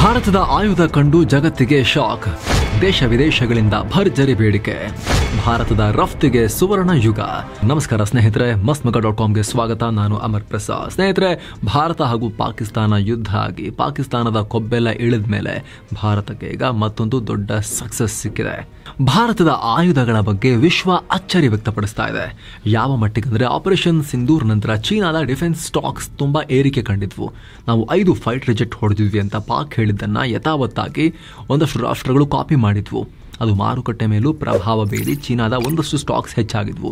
ಭಾರತದ ಆಯುಧ ಕಂಡು ಜಗತ್ತಿಗೆ ಶಾಕ್. ದೇಶ ವಿದೇಶಗಳಿಂದ ಭರ್ಜರಿ ಬೇಡಿಕೆ. ಭಾರತದ ರಫ್ತಿಗೆ ಸುವರ್ಣ ಯುಗ. ನಮಸ್ಕಾರ ಸ್ನೇಹಿತರೆ, mastmagga.comಗೆ ಸ್ವಾಗತ. ನಾನು ಅಮರ್ ಪ್ರಸಾದ್. ಸ್ನೇಹಿತರೆ, ಭಾರತ ಹಾಗೂ ಪಾಕಿಸ್ತಾನ ಯುದ್ಧ ಆಗಿ ಪಾಕಿಸ್ತಾನದ ಕೊಬ್ಬೆಲ್ಲ ಇಳಿದ ಮೇಲೆ ಭಾರತಕ್ಕೆ ಈಗ ಮತ್ತೊಂದು ದೊಡ್ಡ ಸಕ್ಸಸ್ ಸಿಕ್ಕಿದೆ. ಭಾರತದ ಆಯುಧಗಳ ಬಗ್ಗೆ ವಿಶ್ವ ಅಚ್ಚರಿ ವ್ಯಕ್ತಪಡಿಸ್ತಾ ಇದೆ. ಯಾವ ಮಟ್ಟಿಗಂದ್ರೆ ಆಪರೇಷನ್ ಸಿಂಧೂರ್ ನಂತರ ಚೀನಾದ ಡಿಫೆನ್ಸ್ ಸ್ಟಾಕ್ಸ್ ತುಂಬಾ ಏರಿಕೆ ಕಂಡಿದ್ವು. ನಾವು 5 ಫೈಟರ್ ಜೆಟ್ ಹೊಡೆದಿದ್ವಿ ಅಂತ ಪಾಕ್ ಹೇಳಿದ್ದನ್ನ ಯಥಾವತ್ತಾಗಿ ಒಂದಷ್ಟು ರಾಷ್ಟ್ರಗಳು ಕಾಪಿ ಮಾಡಿದ್ವು. ಅದು ಮಾರುಕಟ್ಟೆ ಮೇಲೂ ಪ್ರಭಾವ ಬೀರಿ ಚೀನಾದ ಒಂದಷ್ಟು ಸ್ಟಾಕ್ಸ್ ಹೆಚ್ಚಾಗಿದ್ವು.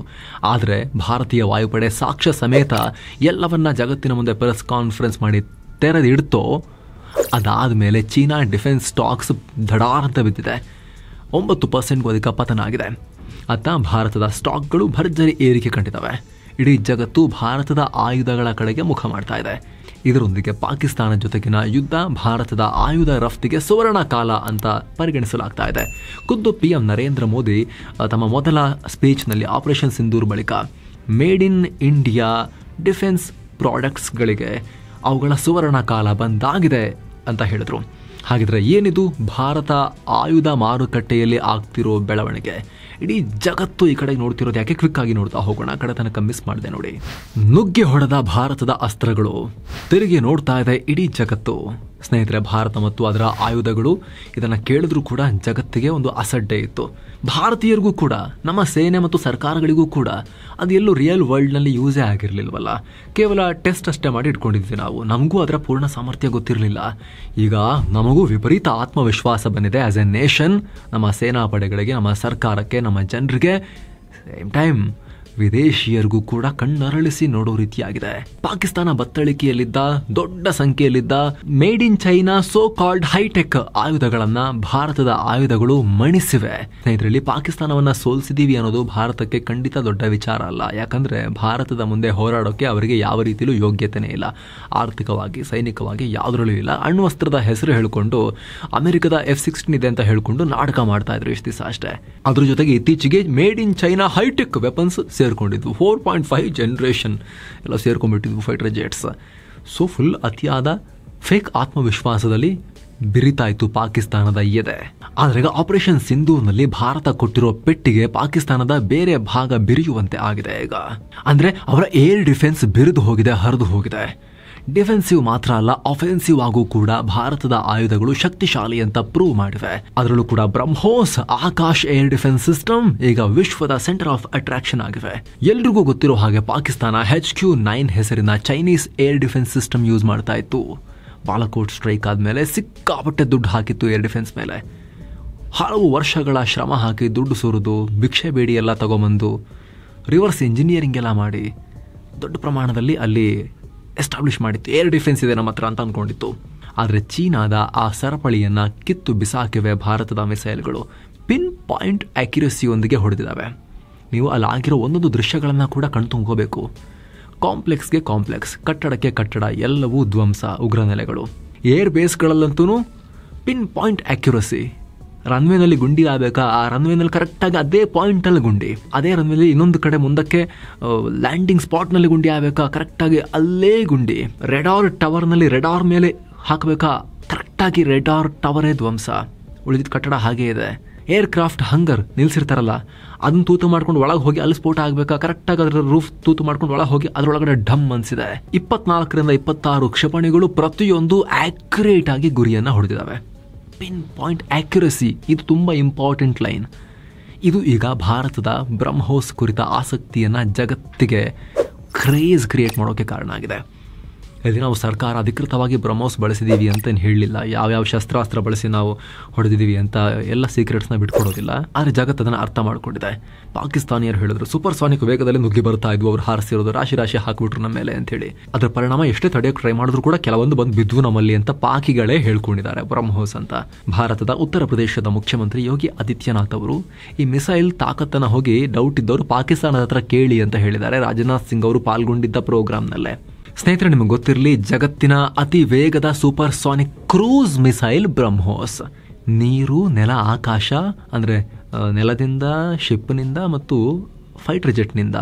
ಆದರೆ ಭಾರತೀಯ ವಾಯುಪಡೆ ಸಾಕ್ಷ್ಯ ಸಮೇತ ಎಲ್ಲವನ್ನ ಜಗತ್ತಿನ ಮುಂದೆ ಪ್ರೆಸ್ ಕಾನ್ಫರೆನ್ಸ್ ಮಾಡಿ ತೆರೆದಿಡ್ತೋ ಅದಾದ ಮೇಲೆ ಚೀನಾ ಡಿಫೆನ್ಸ್ ಸ್ಟಾಕ್ಸ್ ಧಡಾರ್ ಅಂತ ಬಿದ್ದಿದೆ. 9% ಅಧಿಕ ಪತನ ಆಗಿದೆ. ಅತ್ತ ಭಾರತದ ಸ್ಟಾಕ್ಗಳು ಭರ್ಜರಿ ಏರಿಕೆ ಕಂಡಿದ್ದಾವೆ. ಇಡೀ ಜಗತ್ತು ಭಾರತದ ಆಯುಧಗಳ ಕಡೆಗೆ ಮುಖ ಮಾಡ್ತಾ ಇದೆ. ಇದರೊಂದಿಗೆ ಪಾಕಿಸ್ತಾನ ಜೊತೆಗಿನ ಯುದ್ಧ ಭಾರತದ ಆಯುಧ ರಫ್ತಿಗೆ ಸುವರ್ಣ ಕಾಲ ಅಂತ ಪರಿಗಣಿಸಲಾಗ್ತಾ ಇದೆ. ಖುದ್ದು PM ನರೇಂದ್ರ ಮೋದಿ ತಮ್ಮ ಮೊದಲ ಸ್ಪೀಚ್ನಲ್ಲಿ ಆಪರೇಷನ್ ಸಿಂಧೂರ್ ಬಳಿಕ ಮೇಡ್ ಇನ್ ಇಂಡಿಯಾ ಡಿಫೆನ್ಸ್ ಪ್ರಾಡಕ್ಟ್ಸ್ಗಳಿಗೆ ಅವುಗಳ ಸುವರ್ಣ ಕಾಲ ಬಂದಾಗಿದೆ ಅಂತ ಹೇಳಿದ್ರು. ಹಾಗಿದ್ರೆ ಏನಿದು ಭಾರತ ಆಯುಧ ಮಾರುಕಟ್ಟೆಯಲ್ಲಿ ಆಗ್ತಿರೋ ಬೆಳವಣಿಗೆ? ಇಡೀ ಜಗತ್ತು ಈ ಕಡೆ ನೋಡ್ತಿರೋದು ಯಾಕೆ? ಕ್ವಿಕ್ ಆಗಿ ನೋಡ್ತಾ ಹೋಗೋಣ. ಕಡೆ ತನಕ ಮಿಸ್ ಮಾಡಿದೆ ನೋಡಿ. ನುಗ್ಗಿ ಹೊಡೆದ ಭಾರತದ ಅಸ್ತ್ರಗಳು ತಿರುಗಿ ನೋಡ್ತಾ ಇದೆ ಇಡೀ ಜಗತ್ತು. ಸ್ನೇಹಿತರೆ, ಭಾರತ ಮತ್ತು ಅದರ ಆಯುಧಗಳು ಇದನ್ನ ಕೇಳಿದ್ರೂ ಕೂಡ ಜಗತ್ತಿಗೆ ಒಂದು ಅಸಡ್ಡೆ ಇತ್ತು. ಭಾರತೀಯರಿಗೂ ಕೂಡ, ನಮ್ಮ ಸೇನೆ ಮತ್ತು ಸರ್ಕಾರಗಳಿಗೂ ಕೂಡ ಅದು ಎಲ್ಲೂ ರಿಯಲ್ ವರ್ಲ್ಡ್ನಲ್ಲಿ ಯೂಸೇ ಆಗಿರಲಿಲ್ವಲ್ಲ. ಕೇವಲ ಟೆಸ್ಟ್ ಅಷ್ಟೇ ಮಾಡಿ ಇಟ್ಕೊಂಡಿದ್ವಿ ನಾವು. ನಮಗೂ ಅದರ ಪೂರ್ಣ ಸಾಮರ್ಥ್ಯ ಗೊತ್ತಿರಲಿಲ್ಲ. ಈಗ ನಮಗೂ ವಿಪರೀತ ಆತ್ಮವಿಶ್ವಾಸ ಬಂದಿದೆ ಆಸ್ ಎ ನೇಷನ್. ನಮ್ಮ ಸೇನಾ ಪಡೆಗಳಿಗೆ, ನಮ್ಮ ಸರ್ಕಾರಕ್ಕೆ, ನಮ್ಮ ಜನರಿಗೆ, ಸೇಮ್ ಟೈಮ್ ವಿದೇಶಿಯರಿಗೂ ಕೂಡ ಕಣ್ಣರಳಿಸಿ ನೋಡೋ ರೀತಿಯಾಗಿದೆ. ಪಾಕಿಸ್ತಾನ ಬತ್ತಳಿಕೆಯಲ್ಲಿದ್ದ ದೊಡ್ಡ ಸಂಖ್ಯೆಯಲ್ಲಿದ್ದ made in China so called hi tech ಆಯುಧಗಳನ್ನ ಭಾರತದ ಆಯುಧಗಳು ಮಣಿಸಿವೆ. ಇದರಲ್ಲಿ ಪಾಕಿಸ್ತಾನವನ್ನ ಸೋಲಿಸಿದೀವಿ ಅನ್ನೋದು ಭಾರತಕ್ಕೆ ಖಂಡಿತ ದೊಡ್ಡ ವಿಚಾರ ಅಲ್ಲ. ಯಾಕಂದ್ರೆ ಭಾರತದ ಮುಂದೆ ಹೋರಾಡೋಕೆ ಅವರಿಗೆ ಯಾವ ರೀತಿಯಲ್ಲೂ ಯೋಗ್ಯತೆನೇ ಇಲ್ಲ. ಆರ್ಥಿಕವಾಗಿ, ಸೈನಿಕವಾಗಿ ಯಾವುದರಲ್ಲೂ ಇಲ್ಲ. ಅಣ್ವಸ್ತ್ರದ ಹೆಸರು ಹೇಳಿಕೊಂಡು ಅಮೆರಿಕದ F-16 ಇದೆ ಅಂತ ಹೇಳ್ಕೊಂಡು ನಾಟಕ ಮಾಡ್ತಾ ಇದ್ರು ಇಷ್ಟು ದಿವಸ ಅಷ್ಟೇ. ಅದ್ರ ಜೊತೆಗೆ ಇತ್ತೀಚೆಗೆ made in China hi tech weapons ಸೇರ್ಕೊಂಡಿದ್ವು. 4.5 ಜನರೇಷನ್ ಎಲ್ಲ ಸೇರ್ಕೊಂಡ್ಬಿಟ್ಟಿದ್ವು ಫೈಟರ್ ಜೆಟ್ಸ್. ಸೊ ಫುಲ್ ಅತಿಯಾದ ಫೇಕ್ ಆತ್ಮವಿಶ್ವಾಸದಲ್ಲಿ ಬಿರಿತಾಯಿತು ಪಾಕಿಸ್ತಾನದ ಎದೆ. ಆದ್ರೆ ಈಗ ಆಪರೇಷನ್ ಸಿಂಧೂರ್ನಲ್ಲಿ ಭಾರತ ಕೊಟ್ಟಿರೋ ಪೆಟ್ಟಿಗೆ ಪಾಕಿಸ್ತಾನದ ಬೇರೆ ಭಾಗ ಬಿರಿಯುವಂತೆ ಆಗಿದೆ. ಈಗ ಅಂದ್ರೆ ಅವರ ಏರ್ ಡಿಫೆನ್ಸ್ ಬಿರಿದು ಹೋಗಿದೆ, ಹರಿದು ಹೋಗಿದೆ. ಡಿಫೆನ್ಸಿವ್ ಮಾತ್ರ ಅಲ್ಲ, ಅಫೆನ್ಸಿವ್ ಆಗೂ ಕೂಡ ಭಾರತದ ಆಯುಧಗಳು ಶಕ್ತಿಶಾಲಿ ಅಂತ ಪ್ರೂವ್ ಮಾಡಿವೆ. ಅದರಲ್ಲೂ ಕೂಡ BrahMos Akash air defence system ಈಗ ವಿಶ್ವದ ಸೆಂಟರ್ ಆಫ್ ಅಟ್ರಾಕ್ಷನ್ ಆಗಿವೆ. ಎಲ್ರಿಗೂ ಗೊತ್ತಿರೋ ಹಾಗೆ ಪಾಕಿಸ್ತಾನ HQ-9 ಹೆಸರಿನ Chinese air defence system use ಮಾಡ್ತಾ ಇತ್ತು. ಬಾಲಾಕೋಟ್ ಸ್ಟ್ರೈಕ್ ಆದ್ಮೇಲೆ ಸಿಕ್ಕಾಪಟ್ಟೆ ದುಡ್ಡು ಹಾಕಿತ್ತು ಏರ್ ಡಿಫೆನ್ಸ್ ಮೇಲೆ. ಹಲವು ವರ್ಷಗಳ ಶ್ರಮ ಹಾಕಿ ದುಡ್ಡು ಸುರಿದು ಭಿಕ್ಷೆ ಬೇಡಿ ಎಲ್ಲ ತಗೊಂಬಂದು ರಿವರ್ಸ್ ಇಂಜಿನಿಯರಿಂಗ್ ಎಲ್ಲ ಮಾಡಿ ದೊಡ್ಡ ಪ್ರಮಾಣದಲ್ಲಿ ಅಲ್ಲಿ ಎಸ್ಟಾಬ್ಲಿಷ್ ಮಾಡಿತ್ತು. ಏರ್ ಡಿಫೆನ್ಸ್ ಇದೆ ನಮ್ಮ ಹತ್ರ ಅಂತ ಅಂದ್ಕೊಂಡಿತ್ತು. ಆದರೆ ಚೀನಾದ ಆ ಸರಪಳಿಯನ್ನು ಕಿತ್ತು ಬಿಸಾಕಿವೆ ಭಾರತದ ಮಿಸೈಲ್ಗಳು. Pin point ಆಕ್ಯುರಸಿಯೊಂದಿಗೆ ಹೊಡೆದಿದ್ದಾವೆ. ನೀವು ಅಲ್ಲಿ ಆಗಿರೋ ಒಂದೊಂದು ದೃಶ್ಯಗಳನ್ನು ಕೂಡ ಕಣ್ತುಂಬ್ಕೋಬೇಕು. ಕಾಂಪ್ಲೆಕ್ಸ್ಗೆ ಕಾಂಪ್ಲೆಕ್ಸ್, ಕಟ್ಟಡಕ್ಕೆ ಕಟ್ಟಡ, ಎಲ್ಲವೂ ಧ್ವಂಸ, ಉಗ್ರ ನೆಲೆಗಳು. ಏರ್ ಬೇಸ್ಗಳಲ್ಲಂತೂ ಪಿನ್ ಪಾಯಿಂಟ್ ಆಕ್ಯುರಸಿ. ರನ್ವೇನಲ್ಲಿ ಗುಂಡಿ ಆಗಬೇಕಾ, ಆ ರನ್ವೇನಲ್ಲಿ ಕರೆಕ್ಟಾಗಿ ಅದೇ ಪಾಯಿಂಟಲ್ಲಿ ಗುಂಡಿ, ಅದೇ ರನ್ವೇಲಿ ಇನ್ನೊಂದು ಕಡೆ ಮುಂದಕ್ಕೆ ಲ್ಯಾಂಡಿಂಗ್ ಸ್ಪಾಟ್ನಲ್ಲಿ ಗುಂಡಿ ಆಗಬೇಕಾ, ಕರೆಕ್ಟಾಗಿ ಅಲ್ಲೇ ಗುಂಡಿ. ರೆಡಾರ್ ಟವರ್ನಲ್ಲಿ ರೆಡಾರ್ ಮೇಲೆ ಹಾಕಬೇಕಾ, ಕರೆಕ್ಟಾಗಿ ರೆಡಾರ್ ಟವರೇ ಧ್ವಂಸ. ಉಳಿದಿದ್ದ ಕಟ್ಟಡ ಹಾಗೇ ಇದೆ. ಏರ್ ಕ್ರಾಫ್ಟ್ ಹಂಗರ್ ನಿಲ್ಸಿರ್ತಾರಲ್ಲ, ಅದನ್ನ ತೂತು ಮಾಡ್ಕೊಂಡು ಒಳಗೆ ಹೋಗಿ ಅಲ್ಲಿ ಸ್ಫೋಟ ಆಗಬೇಕಾ, ಕರೆಕ್ಟಾಗಿ ಅದರ ರೂಫ್ ತೂತು ಮಾಡ್ಕೊಂಡು ಒಳಗೆ ಹೋಗಿ ಅದರೊಳಗಡೆ ಢಮ್ ಅನ್ಸಿದೆ. 24ರಿಂದ 26 ಕ್ಷಿಪಣಿಗಳು ಪ್ರತಿಯೊಂದು ಆಕ್ಯುರೇಟ್ ಆಗಿ ಗುರಿಯನ್ನು ಹೊಡೆದಿದ್ದಾವೆ. ಪಿನ್ ಪಾಯಿಂಟ್ ಆಕ್ಯುರಸಿ, ಇದು ತುಂಬ ಇಂಪಾರ್ಟೆಂಟ್ ಲೈನ್. ಇದು ಈಗ ಭಾರತದ ಬ್ರಹ್ಮೋಸ್ ಕುರಿತ ಆಸಕ್ತಿಯನ್ನು ಜಗತ್ತಿಗೆ ಕ್ರೇಜ್ ಕ್ರಿಯೇಟ್ ಮಾಡೋಕ್ಕೆ ಕಾರಣ ಆಗಿದೆ. ಇಲ್ಲಿ ನಾವು ಸರ್ಕಾರ ಅಧಿಕೃತವಾಗಿ ಬ್ರಹ್ಮೋಸ್ ಬಳಸಿದ್ದೀವಿ ಅಂತೇನು ಹೇಳಲಿಲ್ಲ. ಯಾವ್ಯಾವ ಶಸ್ತ್ರಾಸ್ತ್ರ ಬಳಸಿ ನಾವು ಹೊಡೆದಿದ್ದೀವಿ ಅಂತ ಎಲ್ಲ ಸೀಕ್ರೆಟ್ಸ್ನ ಬಿಟ್ಕೊಡೋದಿಲ್ಲ. ಆದರೆ ಜಗತ್ತು ಅದನ್ನು ಅರ್ಥ ಮಾಡ್ಕೊಂಡಿದೆ. ಪಾಕಿಸ್ತಾನಿಯರು ಹೇಳಿದ್ರು ಸೂಪರ್ಸಾನಿಕ್ ವೇಗದಲ್ಲಿ ನುಗ್ಗಿ ಬರ್ತಾ ಇದ್ವು, ಅವ್ರು ಹಾರಿಸಿರೋದು ರಾಶಿ ರಾಶಿ ಹಾಕಿಬಿಟ್ರು ನಮ್ಮ ಮೇಲೆ ಅಂತ ಹೇಳಿ. ಅದರ ಪರಿಣಾಮ ಎಷ್ಟೇ ತಡೆಯೋಕೆ ಟ್ರೈ ಮಾಡಿದ್ರು ಕೂಡ ಕೆಲವೊಂದು ಬಂದು ಬಿದ್ವು ನಮ್ಮಲ್ಲಿ ಅಂತ ಪಾಕಿಗಳೇ ಹೇಳ್ಕೊಂಡಿದ್ದಾರೆ ಬ್ರಹ್ಮೋಸ್ ಅಂತ. ಭಾರತದ ಉತ್ತರ ಪ್ರದೇಶದ ಮುಖ್ಯಮಂತ್ರಿ ಯೋಗಿ ಆದಿತ್ಯನಾಥ್ ಅವರು ಈ ಮಿಸೈಲ್ ತಾಕತ್ತನ್ನು ಹೋಗಿ ಡೌಟ್ ಇದ್ದವರು ಪಾಕಿಸ್ತಾನದ ಹತ್ರ ಕೇಳಿ ಅಂತ ಹೇಳಿದ್ದಾರೆ. ರಾಜನಾಥ್ ಸಿಂಗ್ ಅವರು ಪಾಲ್ಗೊಂಡಿದ್ದ ಪ್ರೋಗ್ರಾಮ್ನಲ್ಲೇ. ಸ್ನೇಹಿತರೆ, ನಿಮಗೆ ಗೊತ್ತಿರಲಿ, ಜಗತ್ತಿನ ಅತಿ ವೇಗದ super sonic cruise missile BrahMos. ನೀರು, ನೆಲ, ಆಕಾಶ ಅಂದರೆ ನೆಲದಿಂದ, ಶಿಪ್ನಿಂದ ಮತ್ತು ಫೈಟರ್ ಜೆಟ್ನಿಂದ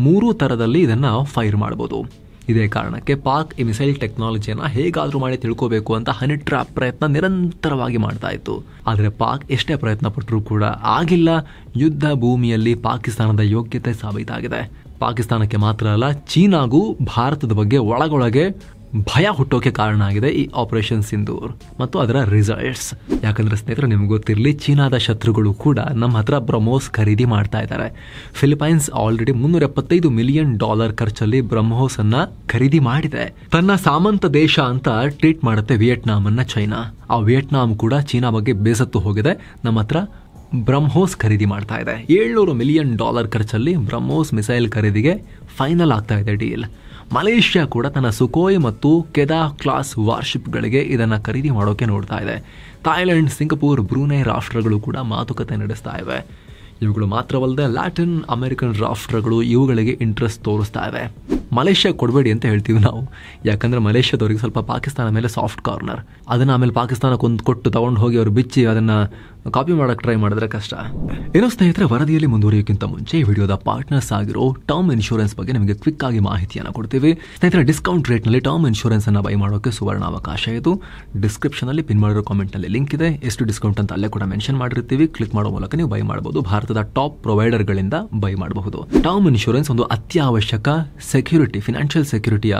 3 ಥರದಲ್ಲಿ ಇದನ್ನು ಫೈರ್ ಮಾಡ್ಬೋದು. ಇದೇ ಕಾರಣಕ್ಕೆ ಪಾಕ್ ಈ ಮಿಸೈಲ್ ಟೆಕ್ನಾಲಜಿಯನ್ನು ಹೇಗಾದರೂ ಮಾಡಿ ತಿಳ್ಕೋಬೇಕು ಅಂತ ಹನಿ ಟ್ರ್ಯಾಪ್ ಪ್ರಯತ್ನ ನಿರಂತರವಾಗಿ ಮಾಡ್ತಾ ಇತ್ತು. ಆದರೆ ಪಾಕ್ ಎಷ್ಟೇ ಪ್ರಯತ್ನ ಪಟ್ಟರೂ ಕೂಡ ಆಗಿಲ್ಲ. ಯುದ್ಧ ಭೂಮಿಯಲ್ಲಿ ಪಾಕಿಸ್ತಾನದ ಯೋಗ್ಯತೆ ಸಾಬೀತಾಗಿದೆ. ಪಾಕಿಸ್ತಾನಕ್ಕೆ ಮಾತ್ರ ಅಲ್ಲ, ಚೀನಾಗೂ ಭಾರತದ ಬಗ್ಗೆ ಒಳಗೊಳಗೆ ಭಯ ಹುಟ್ಟೋಕೆ ಕಾರಣ ಆಗಿದೆ ಈ ಆಪರೇಷನ್ ಸಿಂಧೂರ್ ಮತ್ತು ಅದರ ರಿಸಲ್ಟ್ಸ್. ಯಾಕಂದ್ರೆ ಸ್ನೇಹಿತರೆ, ನಿಮ್ಗೆ ಗೊತ್ತಿರಲಿ, ಚೀನಾದ ಶತ್ರುಗಳು ಕೂಡ ನಮ್ಮ ಹತ್ರ ಬ್ರಹ್ಮೋಸ್ ಖರೀದಿ ಮಾಡ್ತಾ ಇದ್ದಾರೆ. ಫಿಲಿಪೈನ್ಸ್ ಆಲ್ರೆಡಿ $375 ಮಿಲಿಯನ್ ಖರ್ಚಲ್ಲಿ ಬ್ರಹ್ಮೋಸ್ ಅನ್ನ ಖರೀದಿ ಮಾಡಿದೆ. ತನ್ನ ಸಾಮಂತ ದೇಶ ಅಂತ ಟ್ರೀಟ್ ಮಾಡುತ್ತೆ ವಿಯೆಟ್ನಾಂ ಅನ್ನ ಚೈನಾ. ಆ ವಿಯೆಟ್ನಾಂ ಕೂಡ ಚೀನಾ ಬಗ್ಗೆ ಬೇಸತ್ತು ಹೋಗಿದೆ. ನಮ್ಮ ಹತ್ರ ಬ್ರಹ್ಮೋಸ್ ಖರೀದಿ ಮಾಡ್ತಾ ಇದೆ. $700 ಮಿಲಿಯನ್ ಖರ್ಚಲ್ಲಿ ಬ್ರಹ್ಮೋಸ್ ಮಿಸೈಲ್ ಖರೀದಿಗೆ ಫೈನಲ್ ಆಗ್ತಾ ಇದೆ ಡೀಲ್. ಮಲೇಷ್ಯಾ ಕೂಡ ತನ್ನ ಸುಕೋಯ್ ಮತ್ತು ಕೆದಾ ಕ್ಲಾಸ್ ವಾರ್ಶಿಪ್ಗಳಿಗೆ ಇದನ್ನು ಖರೀದಿ ಮಾಡೋಕೆ ನೋಡ್ತಾ ಇದೆ. ಥಾಯ್ಲೆಂಡ್, ಸಿಂಗಪೂರ್, ಬ್ರೂನೈ ರಾಷ್ಟ್ರಗಳು ಕೂಡ ಮಾತುಕತೆ ನಡೆಸ್ತಾ ಇವೆ. ಇವುಗಳು ಮಾತ್ರವಲ್ಲದೆ ಲ್ಯಾಟಿನ್ ಅಮೆರಿಕನ್ ರಾಷ್ಟ್ರಗಳು ಇವುಗಳಿಗೆ ಇಂಟ್ರೆಸ್ಟ್ ತೋರಿಸ್ತಾ ಇವೆ. ಮಲೇಷ್ಯಾ ಕೊಡಬೇಡಿ ಅಂತ ಹೇಳ್ತೀವಿ ನಾವು, ಯಾಕಂದ್ರೆ ಮಲೇಷ್ಯಾದವರಿಗೆ ಸ್ವಲ್ಪ ಪಾಕಿಸ್ತಾನ ಮೇಲೆ ಸಾಫ್ಟ್ ಕಾರ್ನರ್. ಅದನ್ನ ಆಮೇಲೆ ಪಾಕಿಸ್ತಾನಕ್ಕೆ ಒಂದು ಕೊಟ್ಟು ತಗೊಂಡು ಹೋಗಿ ಅವ್ರು ಬಿಚ್ಚಿ ಅದನ್ನ ಕಾಪಿ ಮಾಡಕ್ಕೆ ಟ್ರೈ ಮಾಡಿದ್ರೆ ಕಷ್ಟ. ಏನೋ ಸ್ನೇಹಿತರೆ, ವರದಿಯಲ್ಲಿ ಮುಂದುವರಿಯೋಕ್ಕಿಂತ ಮುಂಚೆ ಈ ವಿಡಿಯೋದ ಪಾರ್ಟ್ನರ್ಸ್ ಆಗಿರೋ ಟರ್ಮ್ ಇನ್ಶೂರೆನ್ಸ್ ಬಗ್ಗೆ ನಿಮಗೆ ಕ್ವಿಕ್ ಆಗಿ ಮಾಹಿತಿಯನ್ನು ಕೊಡ್ತೀವಿ. ಸ್ನೇಹಿತರೆ, ಡಿಸ್ಕೌಂಟ್ ರೇಟ್ನಲ್ಲಿ ಟರ್ಮ್ ಇನ್ಶೂರೆನ್ಸ್ ಅನ್ನ ಬೈ ಮಾಡೋಕೆ ಸುವರ್ಣ ಅವಕಾಶ ಇದು. ಡಿಸ್ಕ್ರಿಪ್ಷನ್ ಅಲ್ಲಿ ಪಿನ್ ಮಾಡಿರೋ ಕಾಮೆಂಟ್ ನಲ್ಲಿ ಲಿಂಕ್ ಇದೆ. ಎಷ್ಟು ಡಿಸ್ಕೌಂಟ್ ಅಂತ ಅಲ್ಲೇ ಕೂಡ ಮೆನ್ಷನ್ ಮಾಡಿರ್ತೀವಿ. ಕ್ಲಿಕ್ ಮಾಡೋ ಮೂಲಕ ನೀವು ಬೈ ಮಾಡಬಹುದು. ಭಾರತದ ಟಾಪ್ ಪ್ರೊವೈಡರ್ಗಳಿಂದ ಬೈ ಮಾಡಬಹುದು. ಟರ್ಮ್ ಇನ್ಶೂರೆನ್ಸ್ ಒಂದು ಅತ್ಯವಶ್ಯಕ ಸೆಕ್ಯೂರಿಟಿ, ಫಿನಾನ್ಷಿಯಲ್ ಸೆಕ್ಯೂರಿಟಿಯ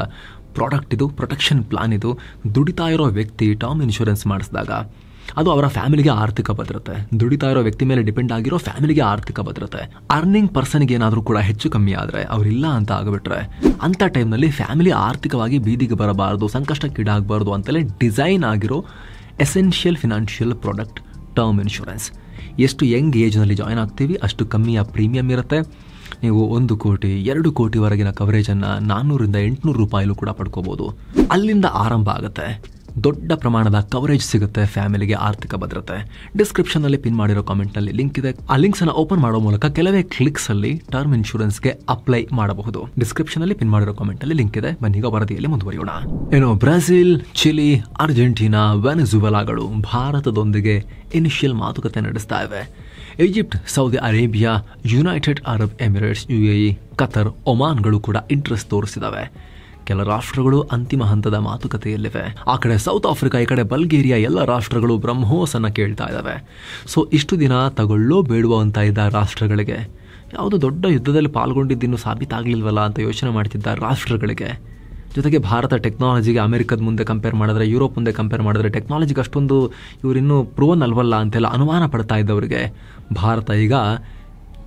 ಪ್ರಾಡಕ್ಟ್ ಇದು, ಪ್ರೊಟೆಕ್ಷನ್ ಪ್ಲಾನ್ ಇದು. ದುಡಿತಾ ಇರೋ ವ್ಯಕ್ತಿ ಟರ್ಮ್ ಇನ್ಶೂರೆನ್ಸ್ ಮಾಡಿಸಿದಾಗ ಅದು ಅವರ ಫ್ಯಾಮಿಲಿಗೆ ಆರ್ಥಿಕ ಭದ್ರತೆ. ದುಡಿತಾ ಇರೋ ವ್ಯಕ್ತಿ ಮೇಲೆ ಡಿಪೆಂಡ್ ಆಗಿರೋ ಫ್ಯಾಮಿಲಿಗೆ ಆರ್ಥಿಕ ಭದ್ರತೆ. ಅರ್ನಿಂಗ್ ಪರ್ಸನ್ಗೆ ಏನಾದರೂ ಕೂಡ ಹೆಚ್ಚು ಕಮ್ಮಿ ಆದರೆ, ಅವರಿಲ್ಲ ಅಂತ ಆಗಿಬಿಟ್ರೆ, ಅಂಥ ಟೈಮ್ನಲ್ಲಿ ಫ್ಯಾಮಿಲಿ ಆರ್ಥಿಕವಾಗಿ ಬೀದಿಗೆ ಬರಬಾರ್ದು, ಸಂಕಷ್ಟಕ್ಕೀಡಾಗಬಾರ್ದು ಅಂತಲೇ ಡಿಸೈನ್ ಆಗಿರೋ essential financial product term insurance. ಎಷ್ಟು ಯಂಗ್ ಏಜ್ನಲ್ಲಿ ಜಾಯ್ನ್ ಆಗ್ತೀವಿ ಅಷ್ಟು ಕಮ್ಮಿಯ ಪ್ರೀಮಿಯಂ ಇರುತ್ತೆ. ನೀವು 1 ಕೋಟಿ 2 ಕೋಟಿವರೆಗಿನ ಕವರೇಜನ್ನು $400-800 ಕೂಡ ಪಡ್ಕೋಬಹುದು. ಅಲ್ಲಿಂದ ಆರಂಭ ಆಗುತ್ತೆ. ದೊಡ್ಡ ಪ್ರಮಾಣದ ಕವರೇಜ್ ಸಿಗುತ್ತೆ, ಫ್ಯಾಮಿಲಿಗೆ ಆರ್ಥಿಕ ಭದ್ರತೆ. ಡಿಸ್ಕ್ರಿಪ್ಷನ್ನಲ್ಲಿ ಪಿನ್ ಮಾಡಿರೋ ಕಾಮೆಂಟ್ನಲ್ಲಿ ಲಿಂಕ್ ಇದೆ. ಆ ಲಿಂಕ್ಸ್ ಅನ್ನು ಓಪನ್ ಮಾಡೋ ಮೂಲಕ ಕೆಲವೇ ಕ್ಲಿಕ್ಸ್ ಅಲ್ಲಿ ಟರ್ಮ್ ಇನ್ಶೂರೆನ್ಸ್ಗೆ ಅಪ್ಲೈ ಮಾಡಬಹುದು. ಡಿಸ್ಕ್ರಿಪ್ಷನ್ನಲ್ಲಿ ಪಿನ್ ಮಾಡಿರೋ ಕಾಮೆಂಟ್ನಲ್ಲಿ ಲಿಂಕ್ ಇದೆ. ಬನ್ನೀಗ ವರದಿಯಲ್ಲಿ ಮುಂದುವರಿಯೋಣ. ಏನು, ಬ್ರೆಜಿಲ್, ಚಿಲಿ, ಅರ್ಜೆಂಟೀನಾ, ವೆನೆಜುವೆಲಾಗಳು ಭಾರತದೊಂದಿಗೆ ಇನಿಷಿಯಲ್ ಮಾತುಕತೆ ನಡೆಸ್ತಾ ಇವೆ. Egypt, Saudi Arabia, United Arab Emirates, UAE, Qatar, ಒಮಾನ್ಗಳು ಕೂಡ ಇಂಟ್ರೆಸ್ಟ್ ತೋರಿಸಿದವೆ. ಕೆಲ ರಾಷ್ಟ್ರಗಳು ಅಂತಿಮ ಹಂತದ ಮಾತುಕತೆಯಲ್ಲಿವೆ. ಆ ಕಡೆ ಸೌತ್ ಆಫ್ರಿಕಾ, ಈ ಕಡೆ ಬಲ್ಗೇರಿಯಾ, ಎಲ್ಲ ರಾಷ್ಟ್ರಗಳು ಬ್ರಹ್ಮೋಸ್ ಅನ್ನ ಕೇಳ್ತಾ ಇದ್ದಾವೆ. ಸೊ ಇಷ್ಟು ದಿನ ತಗೊಳ್ಳೋ ಬೇಡುವ ಅಂತ ಇದ್ದ ರಾಷ್ಟ್ರಗಳಿಗೆ, ಯಾವುದೋ ದೊಡ್ಡ ಯುದ್ಧದಲ್ಲಿ ಪಾಲ್ಗೊಂಡಿದ್ದಿನ್ನೂ ಸಾಬೀತಾಗಲಿಲ್ವಲ್ಲ ಅಂತ ಯೋಚನೆ ಮಾಡ್ತಿದ್ದ ರಾಷ್ಟ್ರಗಳಿಗೆ, ಜೊತೆಗೆ ಭಾರತ ಟೆಕ್ನಾಲಜಿಗೆ ಅಮೆರಿಕದ ಮುಂದೆ ಕಂಪೇರ್ ಮಾಡಿದ್ರೆ, ಯುರೋಪ್ ಮುಂದೆ ಕಂಪೇರ್ ಮಾಡಿದ್ರೆ ಟೆಕ್ನಾಲಜಿಗೆ ಅಷ್ಟೊಂದು ಇವರಿನ್ನೂ ಪ್ರೂವನ್ ಅಲ್ವಲ್ಲ ಅಂತೆಲ್ಲ ಅನುಮಾನ ಪಡ್ತಾ ಇದ್ದವರಿಗೆ ಭಾರತ ಈಗ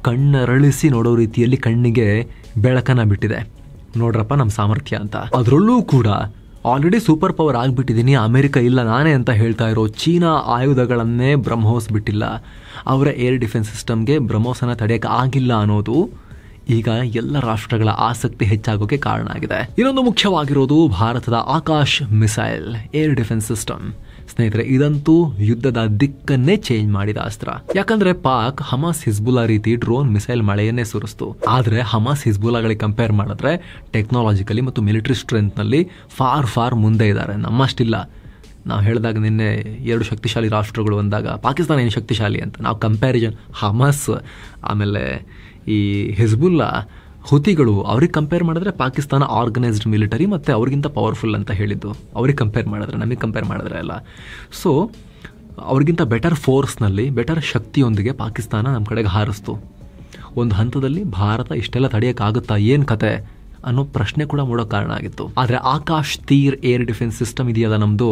ಕಣ್ಣರಳಿಸಿ ನೋಡೋ ರೀತಿಯಲ್ಲಿ ಕಣ್ಣಿಗೆ ಬೆಳಕನ್ನು ಬಿಟ್ಟಿದೆ. ನೋಡ್ರಪ್ಪ ನಮ್ಮ ಸಾಮರ್ಥ್ಯ ಅಂತ. ಅದರಲ್ಲೂ ಕೂಡ ಆಲ್ರೆಡಿ ಸೂಪರ್ ಪವರ್ ಆಗಿಬಿಟ್ಟಿದ್ದೀನಿ, ಅಮೆರಿಕ ಇಲ್ಲ ನಾನೇ ಅಂತ ಹೇಳ್ತಾ ಇರೋ ಚೀನಾ ಆಯುಧಗಳನ್ನೇ ಬ್ರಹ್ಮೋಸ್ ಬಿಟ್ಟಿಲ್ಲ. ಅವರ ಏರ್ ಡಿಫೆನ್ಸ್ ಸಿಸ್ಟಮ್ಗೆ ಬ್ರಹ್ಮೋಸನ್ನು ತಡೆಯೋಕೆ ಆಗಿಲ್ಲ ಅನ್ನೋದು ಈಗ ಎಲ್ಲ ರಾಷ್ಟ್ರಗಳ ಆಸಕ್ತಿ ಹೆಚ್ಚಾಗೋಕೆ ಕಾರಣ ಆಗಿದೆ. ಇನ್ನೊಂದು ಮುಖ್ಯವಾಗಿರೋದು ಭಾರತದ Akash missile air defence system. ಸ್ನೇಹಿತರೆ, ಇದಂತೂ ಯುದ್ಧದ ದಿಕ್ಕನ್ನೇ ಚೇಂಜ್ ಮಾಡಿದ ಅಸ್ತ್ರ. ಯಾಕಂದ್ರೆ ಪಾಕ್ ಹಮಾಸ್ ಹಿಜ್ಬುಲ್ಲಾ ರೀತಿ ಡ್ರೋನ್ ಮಿಸೈಲ್ ಮಳೆಯನ್ನೇ ಸುರಿಸ್ತು. ಆದ್ರೆ ಹಮಾಸ್ ಹಿಜ್ಬುಲ್ಲಾಗಳಿಗೆ ಕಂಪೇರ್ ಮಾಡಿದ್ರೆ ಟೆಕ್ನಾಲಜಿಕಲಿ ಮತ್ತು ಮಿಲಿಟರಿ ಸ್ಟ್ರೆಂತ್ ನಲ್ಲಿ ಫಾರ್ ಮುಂದೆ ಇದ್ದಾರೆ. ನಮ್ಮಷ್ಟಿಲ್ಲ. ನಾವು ಹೇಳಿದಾಗ ನಿನ್ನೆ 2 ಶಕ್ತಿಶಾಲಿ ರಾಷ್ಟ್ರಗಳು ಅಂದಾಗ ಪಾಕಿಸ್ತಾನ ಏನು ಶಕ್ತಿಶಾಲಿ ಅಂತ ನಾವು ಕಂಪ್ಯಾರಿಸನ್, ಹಮಾಸ್ ಆಮೇಲೆ ಈ ಹಿಜ್ಬುಲ್ಲಾ, ಹುತಿಗಳು ಅವ್ರಿಗೆ ಕಂಪೇರ್ ಮಾಡಿದ್ರೆ ಪಾಕಿಸ್ತಾನ ಆರ್ಗನೈಸ್ಡ್ ಮಿಲಿಟರಿ ಮತ್ತು ಅವ್ರಿಗಿಂತ ಪವರ್ಫುಲ್ ಅಂತ ಹೇಳಿದ್ದು. ಅವ್ರಿಗೆ ಕಂಪೇರ್ ಮಾಡಿದ್ರೆ, ನಮಗೆ ಕಂಪೇರ್ ಮಾಡಿದ್ರೆ ಅಲ್ಲ. ಸೊ ಅವ್ರಿಗಿಂತ ಬೆಟರ್ ಫೋರ್ಸ್ನಲ್ಲಿ, ಬೆಟರ್ ಶಕ್ತಿಯೊಂದಿಗೆ ಪಾಕಿಸ್ತಾನ ನಮ್ಮ ಕಡೆಗೆ ಹಾರಿಸ್ತು. ಒಂದು ಹಂತದಲ್ಲಿ ಭಾರತ ಇಷ್ಟೆಲ್ಲ ತಡೆಯೋಕ್ಕಾಗುತ್ತಾ, ಏನು ಕತೆ ಅನ್ನೋ ಪ್ರಶ್ನೆ ಕೂಡ ಮೂಡೋ ಕಾರಣ ಆಗಿತ್ತು. ಆದರೆ ಆಕಾಶ್ ತೀರ್ ಏರ್ ಡಿಫೆನ್ಸ್ ಸಿಸ್ಟಮ್ ಇದೆಯಲ್ಲ ನಮ್ಮದು,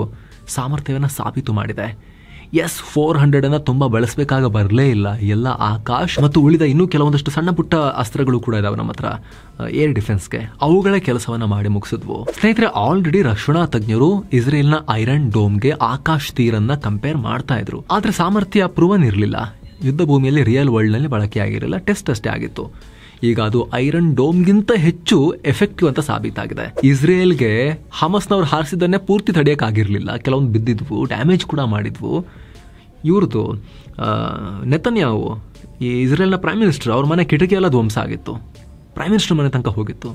ಸಾಮರ್ಥ್ಯವನ್ನು ಸಾಬೀತು ಮಾಡಿದೆ. S-400 ತುಂಬ ಬಳಸಬೇಕಾಗ ಬರಲೇ ಇಲ್ಲ. ಎಲ್ಲ ಆಕಾಶ್ ಮತ್ತು ಉಳಿದ ಇನ್ನೂ ಕೆಲವೊಂದಷ್ಟು ಸಣ್ಣ ಪುಟ್ಟ ಅಸ್ತ್ರಗಳು ಕೂಡ ಇದಾವೆ ನಮ್ಮ ಹತ್ರ ಏರ್ ಡಿಫೆನ್ಸ್ಗೆ. ಅವುಗಳೇ ಕೆಲಸವನ್ನ ಮಾಡಿ ಮುಗಿಸಿದ್ವು. ಸ್ನೇಹಿತರೆ, ಆಲ್ರೆಡಿ ರಕ್ಷಣಾ ತಜ್ಞರು ಇಸ್ರೇಲ್ನ ಐರನ್ ಡೋಮ್ಗೆ ಆಕಾಶ್ ತೀರನ್ನ ಕಂಪೇರ್ ಮಾಡ್ತಾ ಇದ್ರು. ಆದ್ರೆ ಸಾಮರ್ಥ್ಯ ಪ್ರೂವನ್ ಇರಲಿಲ್ಲ. ಯುದ್ಧ ಭೂಮಿಯಲ್ಲಿ ರಿಯಲ್ ವರ್ಲ್ಡ್ ನಲ್ಲಿ ಬಳಕೆ ಆಗಿರಲಿಲ್ಲ, ಟೆಸ್ಟ್ ಅಷ್ಟೇ ಆಗಿತ್ತು. ಈಗ ಅದು ಐರನ್ ಡೋಮ್ಗಿಂತ ಹೆಚ್ಚು ಎಫೆಕ್ಟಿವ್ ಅಂತ ಸಾಬೀತಾಗಿದೆ. ಇಸ್ರೇಲ್ಗೆ ಹಮಸ್ನವ್ರು ಹಾರಿಸಿದ್ದನ್ನೇ ಪೂರ್ತಿ ತಡೆಯೋಕ್ಕಾಗಿರಲಿಲ್ಲ. ಕೆಲವೊಂದು ಬಿದ್ದಿದ್ವು, ಡ್ಯಾಮೇಜ್ ಕೂಡ ಮಾಡಿದ್ವು. ಇವ್ರದ್ದು ನೆತನ್ಯಾಹು, ಈ ಇಸ್ರೇಲ್ನ ಪ್ರೈಮ್ ಮಿನಿಸ್ಟರ್, ಅವ್ರ ಮನೆ ಕಿಟಕಿ ಎಲ್ಲ ಧ್ವಂಸ ಆಗಿತ್ತು. ಪ್ರೈಮ್ ಮಿನಿಸ್ಟರ್ ಮನೆ ತನಕ ಹೋಗಿತ್ತು.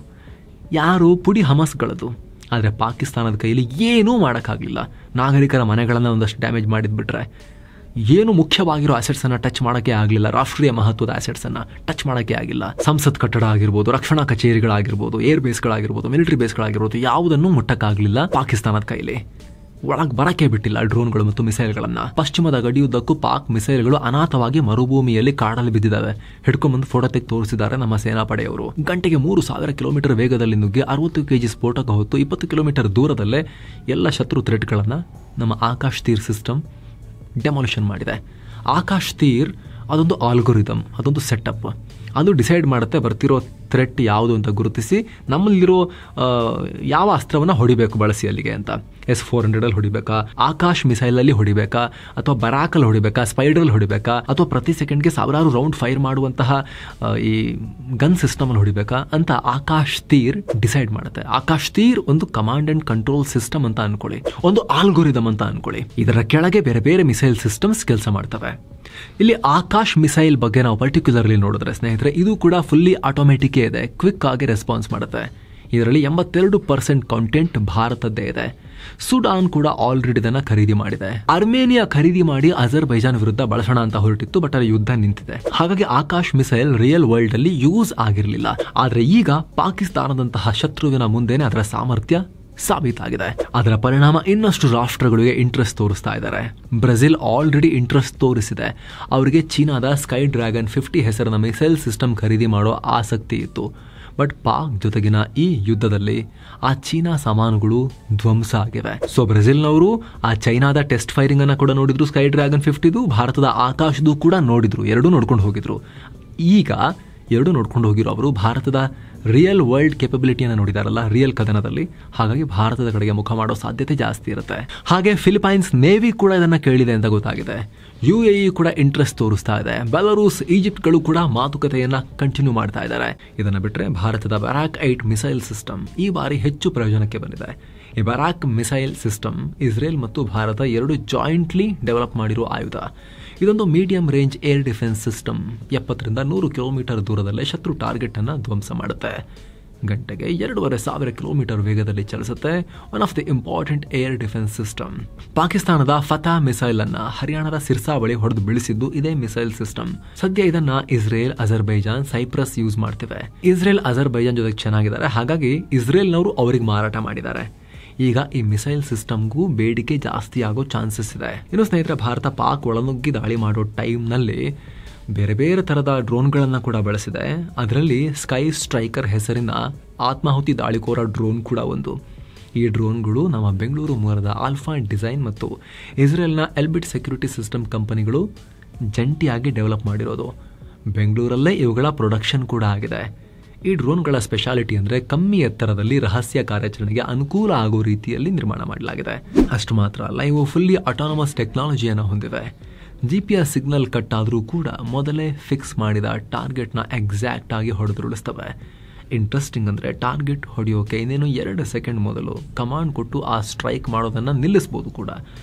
ಯಾರು ಪುಡಿ ಹಮಸ್ಗಳದು. ಆದರೆ ಪಾಕಿಸ್ತಾನದ ಕೈಯಲ್ಲಿ ಏನೂ ಮಾಡೋಕ್ಕಾಗಲಿಲ್ಲ. ನಾಗರಿಕರ ಮನೆಗಳನ್ನು ಒಂದಷ್ಟು ಡ್ಯಾಮೇಜ್ ಮಾಡಿದ್ಬಿಟ್ರೆ ಏನು ಮುಖ್ಯವಾಗಿರೋ ಅಸೆಟ್ಸ್ ಅನ್ನ ಟಚ್ ಮಾಡೋಕ್ಕೆ ಆಗಲಿಲ್ಲ. ರಾಷ್ಟ್ರೀಯ ಮಹತ್ವದ ಅಸೆಟ್ಸ್ ಅನ್ನ ಟಚ್ ಮಾಡೋಕ್ಕೆ ಆಗಿಲ್ಲ. ಸಂಸತ್ ಕಟ್ಟಡ ಆಗಿರ್ಬೋದು, ರಕ್ಷಣಾ ಕಚೇರಿಗಳಾಗಿರ್ಬೋದು, ಏರ್ ಬೇಸ್ಗಳಾಗಿರ್ಬೋದು, ಮಿಲಿಟರಿ ಬೇಸ್ಗಳಾಗಿರ್ಬೋದು, ಯಾವುದನ್ನು ಮುಟ್ಟಕ್ಕಾಗಲಿಲ್ಲ ಪಾಕಿಸ್ತಾನದ ಕೈಲಿ. ಒಳಗೆ ಬರಕ್ಕೆ ಬಿಟ್ಟಿಲ್ಲ ಡ್ರೋನ್ಗಳು ಮತ್ತು ಮಿಸೈಲ್ಗಳನ್ನ. ಪಶ್ಚಿಮದ ಗಡಿಯುದ್ದಕ್ಕೂ ಪಾಕ್ ಮಿಸೈಲ್ಗಳು ಅನಾಥವಾಗಿ ಮರುಭೂಮಿಯಲ್ಲಿ ಕಾಡಲ್ಲಿ ಬಿದ್ದಿದ್ದಾವೆ. ಹಿಡ್ಕೊಂಡ್ಬಂದು ಫೋಟೋ ತೆಗೆದು ತೋರಿಸಿದ್ದಾರೆ ನಮ್ಮ ಸೇನಾಪಡೆಯವರು. ಗಂಟೆಗೆ 3000 ಕಿಲೋಮೀಟರ್ ವೇಗದಲ್ಲಿ ನುಗ್ಗಿ 60 kg ಸ್ಫೋಟಕ ಹೊತ್ತು 20 ಕಿಲೋಮೀಟರ್ ದೂರದಲ್ಲೇ ಎಲ್ಲ ಶತ್ರು ಥ್ರೆಟ್ಗಳನ್ನು ನಮ್ಮ ಆಕಾಶ್ ತೀರ್ ಸಿಸ್ಟಮ್ ಡೆಮಾಲಿಷನ್ ಮಾಡಿದೆ. ಆಕಾಶ್ ತೀರ್ ಅದೊಂದು ಆಲ್ಗೊರಿದಮ್, ಅದೊಂದು ಸೆಟಪ್. ಅದು ಡಿಸೈಡ್ ಮಾಡುತ್ತೆ ಬರ್ತಿರೋ ಥ್ರೆಟ್ ಯಾವುದು ಅಂತ ಗುರುತಿಸಿ ನಮ್ಮಲ್ಲಿರೋ ಯಾವ ಅಸ್ತ್ರವನ್ನು ಹೊಡಿಬೇಕು ಬಳಸಿ ಅಲ್ಲಿಗೆ ಅಂತ. S-400 ಹೊಡಿಬೇಕಾ, ಆಕಾಶ್ ಮಿಸೈಲಲ್ಲಿ ಹೊಡಿಬೇಕಾ, ಅಥವಾ ಬರಾಕಲ್ಲಿ ಹೊಡಿಬೇಕಾ, ಸ್ಪೈಡರಲ್ಲಿ ಹೊಡಿಬೇಕಾ, ಅಥವಾ ಪ್ರತಿ ಸೆಕೆಂಡ್ಗೆ 1000 ರೌಂಡ್ ಫೈರ್ ಮಾಡುವಂತಹ ಈ ಗನ್ ಸಿಸ್ಟಮಲ್ಲಿ ಹೊಡಿಬೇಕಾ ಅಂತ ಆಕಾಶ್ ತೀರ್ ಡಿಸೈಡ್ ಮಾಡುತ್ತೆ. ಆಕಾಶ್ ತೀರ್ ಒಂದು ಕಮಾಂಡ್ ಅಂಡ್ ಕಂಟ್ರೋಲ್ ಸಿಸ್ಟಮ್ ಅಂತ ಅನ್ಕೊಳ್ಳಿ, ಒಂದು ಆಲ್ಗೊರಿದಮ್ ಅಂತ ಅನ್ಕೊಳ್ಳಿ. ಇದರ ಕೆಳಗೆ ಬೇರೆ ಬೇರೆ ಮಿಸೈಲ್ ಸಿಸ್ಟಮ್ಸ್ ಕೆಲಸ ಮಾಡ್ತವೆ. ಇಲ್ಲಿ ಆಕಾಶ್ ಮಿಸೈಲ್ ಬಗ್ಗೆ ನಾವು ಪರ್ಟಿಕ್ಯುಲರ್ಲಿ ನೋಡಿದ್ರೆ ಸ್ನೇಹಿತರೆ, ಇದು ಕೂಡ ಫುಲ್ಲಿ ಆಟೋಮೆಟಿಕ್ ಇದೆ, ಕ್ವಿಕ್ ಆಗಿ ರೆಸ್ಪಾನ್ಸ್ ಮಾಡುತ್ತೆ. ಇದರಲ್ಲಿ 82% ಕಾಂಟೆಂಟ್ ಭಾರತದ್ದೇ ಇದೆ. ಸುಡಾನ್ ಕೂಡ ಆಲ್ರೆಡಿ ಇದನ್ನ ಖರೀದಿ ಮಾಡಿದೆ. ಅರ್ಮೇನಿಯಾ ಖರೀದಿ ಮಾಡಿ ಅಜರ್ಬೈಜಾನ್ ವಿರುದ್ಧ ಬಳಸೋಣ ಅಂತ ಹೊರಟಿತ್ತು, ಬಟ್ ಅಲ್ಲಿ ಯುದ್ಧ ನಿಂತಿದೆ. ಹಾಗಾಗಿ ಆಕಾಶ್ ಮಿಸೈಲ್ ರಿಯಲ್ ವರ್ಲ್ಡ್ ಅಲ್ಲಿ ಯೂಸ್ ಆಗಿರಲಿಲ್ಲ. ಆದ್ರೆ ಈಗ ಪಾಕಿಸ್ತಾನದಂತಹ ಶತ್ರುವಿನ ಮುಂದೆನೆ ಅದರ ಸಾಮರ್ಥ್ಯ ಸಾಬೀತಾಗಿದೆ. ಅದರ ಪರಿಣಾಮ ಇನ್ನಷ್ಟು ರಾಷ್ಟ್ರಗಳಿಗೆ ಇಂಟ್ರೆಸ್ಟ್ ತೋರಿಸ್ತಾ ಇದ್ದಾರೆ. ಬ್ರೆಜಿಲ್ ಆಲ್ರೆಡಿ ಇಂಟ್ರೆಸ್ಟ್ ತೋರಿಸಿದೆ. ಅವರಿಗೆ ಚೀನಾದ ಸ್ಕೈ ಡ್ರ್ಯಾಗನ್ 50 ಹೆಸರಿನ ಮಿಸೈಲ್ ಸಿಸ್ಟಮ್ ಖರೀದಿ ಮಾಡೋ ಆಸಕ್ತಿ ಇತ್ತು. ಬಟ್ ಪಾಕ್ ಜೊತೆಗಿನ ಈ ಯುದ್ಧದಲ್ಲಿ ಆ ಚೀನಾ ಸಾಮಾನುಗಳು ಧ್ವಂಸ ಆಗಿವೆ. ಸೊ ಬ್ರೆಜಿಲ್ನವರು ಆ ಚೈನಾದ ಟೆಸ್ಟ್ ಫೈರಿಂಗ್ ಅನ್ನ ಕೂಡ ನೋಡಿದ್ರು, ಸ್ಕೈ ಡ್ರ್ಯಾಗನ್ 50ದು, ಭಾರತದ ಆಕಾಶದು ಕೂಡ ನೋಡಿದ್ರು, ಎರಡೂ ನೋಡ್ಕೊಂಡು ಹೋಗಿದ್ರು. ಈಗ ಎರಡೂ ನೋಡ್ಕೊಂಡು ಹೋಗಿರೋ ಅವರು ಭಾರತದ ರಿಯಲ್ ವರ್ಲ್ಡ್ ಕೆಪಬಿಲಿಟಿಯನ್ನು ನೋಡಿದಾರಲ್ಲ ರಿಯಲ್ ಕದನದಲ್ಲಿ, ಹಾಗಾಗಿ ಭಾರತದ ಕಡೆಗೆ ಮುಖ ಮಾಡೋ ಸಾಧ್ಯತೆ ಜಾಸ್ತಿ ಇರುತ್ತೆ. ಹಾಗೆ ಫಿಲಿಪೈನ್ಸ್ ನೇವಿ ಕೂಡ ಇದನ್ನ ಕೇಳಿದೆ ಅಂತ ಗೊತ್ತಾಗಿದೆ. UAE ಕೂಡ ಇಂಟ್ರೆಸ್ಟ್ ತೋರಿಸ್ತಾ ಇದೆ. ಬೆಲರೂಸ್, ಈಜಿಪ್ಟ್ಗಳು ಕೂಡ ಮಾತುಕತೆಯನ್ನ ಕಂಟಿನ್ಯೂ ಮಾಡ್ತಾ ಇದ್ದಾರೆ. ಇದನ್ನ ಬಿಟ್ಟರೆ ಭಾರತದ ಬರಾಕ್ 8 ಮಿಸೈಲ್ ಸಿಸ್ಟಮ್ ಈ ಬಾರಿ ಹೆಚ್ಚು ಪ್ರಯೋಜನಕ್ಕೆ ಬಂದಿದೆ. ಈ ಬರಾಕ್ ಮಿಸೈಲ್ ಸಿಸ್ಟಮ್ ಇಸ್ರೇಲ್ ಮತ್ತು ಭಾರತ ಎರಡು ಜಾಯಿಂಟ್ಲಿ ಡೆವಲಪ್ ಮಾಡಿರೋ ಆಯುಧ. ಇದೊಂದು medium range air defence system. 70ರಿಂದ 100 ಕಿಲೋಮೀಟರ್ ದೂರದಲ್ಲೇ ಶತ್ರು ಟಾರ್ಗೆಟ್ ಅನ್ನ ಧ್ವಂಸ ಮಾಡುತ್ತೆ. ಗಂಟೆಗೆ 2500 ಕಿಲೋಮೀಟರ್ ವೇಗದಲ್ಲಿ ಚಲಿಸುತ್ತೆ. One of the important air defence system. ಪಾಕಿಸ್ತಾನದ ಫತಾ ಮಿಸೈಲ್ ಅನ್ನ ಹರಿಯಾಣದ ಸಿರ್ಸಾ ಬಳಿ ಹೊಡೆದು ಬೀಳಿಸಿದ್ದು ಇದೇ ಮಿಸೈಲ್ ಸಿಸ್ಟಮ್. ಸದ್ಯ ಇದನ್ನ ಇಸ್ರೇಲ್, ಅಜರ್ಬೈಜಾನ್, ಸೈಪ್ರಸ್ ಯೂಸ್ ಮಾಡ್ತಿವೆ. ಇಸ್ರೇಲ್ ಅಜರ್ಬೈಜಾನ್ ಜೊತೆಗೆ ಚೆನ್ನಾಗಿದ್ದಾರೆ, ಹಾಗಾಗಿ ಇಸ್ರೇಲ್ನವರು ಅವರಿಗೆ ಮಾರಾಟ ಮಾಡಿದ್ದಾರೆ. ಈಗ ಈ ಮಿಸೈಲ್ ಸಿಸ್ಟಮ್ಗೂ ಬೇಡಿಕೆ ಜಾಸ್ತಿ ಆಗೋ ಚಾನ್ಸಸ್ ಇದೆ. ಇನ್ನು ಸ್ನೇಹಿತರೆ, ಭಾರತ ಪಾಕ್ ಒಳನುಗ್ಗಿ ದಾಳಿ ಮಾಡೋ ಟೈಮ್ನಲ್ಲಿ ಬೇರೆ ಬೇರೆ ಥರದ ಡ್ರೋನ್ಗಳನ್ನು ಕೂಡ ಬಳಸಿದೆ. ಅದರಲ್ಲಿ ಸ್ಕೈ ಸ್ಟ್ರೈಕರ್ ಹೆಸರಿನ ಆತ್ಮಾಹುತಿ ದಾಳಿಕೋರ ಡ್ರೋನ್ ಕೂಡ ಒಂದು. ಈ ಡ್ರೋನ್ಗಳು ನಮ್ಮ ಬೆಂಗಳೂರು ಮೂಲದ ಆಲ್ಫಾ ಡಿಸೈನ್ ಮತ್ತು ಇಸ್ರೇಲ್ನ ಎಲ್ಬಿಟ್ ಸೆಕ್ಯೂರಿಟಿ ಸಿಸ್ಟಮ್ ಕಂಪನಿಗಳು ಜಂಟಿಯಾಗಿ ಡೆವಲಪ್ ಮಾಡಿರೋದು. ಬೆಂಗಳೂರಲ್ಲೇ ಇವುಗಳ ಪ್ರೊಡಕ್ಷನ್ ಕೂಡ ಆಗಿದೆ. ಈ ಡ್ರೋನ್ಗಳ ಸ್ಪೆಷಾಲಿಟಿ ಅಂದರೆ ಕಮ್ಮಿ ಎತ್ತರದಲ್ಲಿ ರಹಸ್ಯ ಕಾರ್ಯಾಚರಣೆಗೆ ಅನುಕೂಲ ಆಗೋ ರೀತಿಯಲ್ಲಿ ನಿರ್ಮಾಣ ಮಾಡಲಾಗಿದೆ. ಅಷ್ಟು ಮಾತ್ರ ಅಲ್ಲ, ಇವು ಫುಲ್ಲಿ ಆಟೋನಮಸ್ ಟೆಕ್ನಾಲಜಿಯನ್ನು ಹೊಂದಿವೆ. GPS ಸಿಗ್ನಲ್ ಕಟ್ ಆದರೂ ಕೂಡ ಮೊದಲೇ ಫಿಕ್ಸ್ ಮಾಡಿದ ಟಾರ್ಗೆಟ್ನ ಎಕ್ಸಾಕ್ಟ್ ಆಗಿ ಹೊಡೆದುರುಳಿಸ್ತವೆ. ಇಂಟ್ರೆಸ್ಟಿಂಗ್ ಅಂದರೆ ಟಾರ್ಗೆಟ್ ಹೊಡೆಯೋಕೆ ಇನ್ನೇನು 2 ಸೆಕೆಂಡ್ ಮೊದಲು ಕಮಾಂಡ್ ಕೊಟ್ಟು ಆ ಸ್ಟ್ರೈಕ್ ಮಾಡೋದನ್ನು ನಿಲ್ಲಿಸ್ಬೋದು ಕೂಡ.